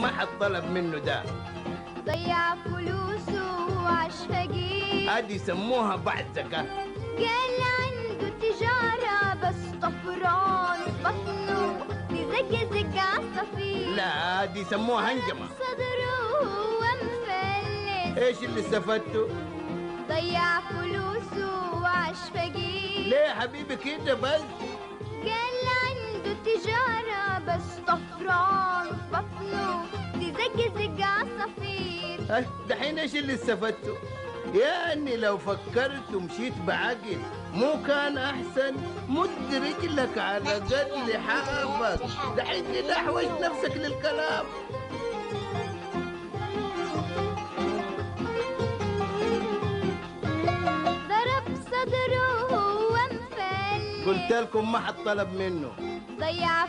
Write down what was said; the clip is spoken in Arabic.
ما حد طلب منه ده. ضيع فلوسه وعاش فقير. هذه يسموها بعد زكاة. قال عنده تجارة بس طفران بطنه بزقزق عصافير. لا هذه يسموها هنجمة. صدره هو مفلس. ايش اللي استفدته؟ ضيع فلوسه وعاش فقير. ليه يا حبيبي كده بس؟ قال عنده تجارة بس طفران بطنه بزقزق عصافير. دحين ايش اللي استفدته؟ يعني لو فكرت ومشيت بعقل مو كان احسن؟ مد رجلك على قد لحافك. دحين كده احوج نفسك للكلام. ضرب صدره وهو مفلس. قلت لكم ما حد طلب منه. ضيع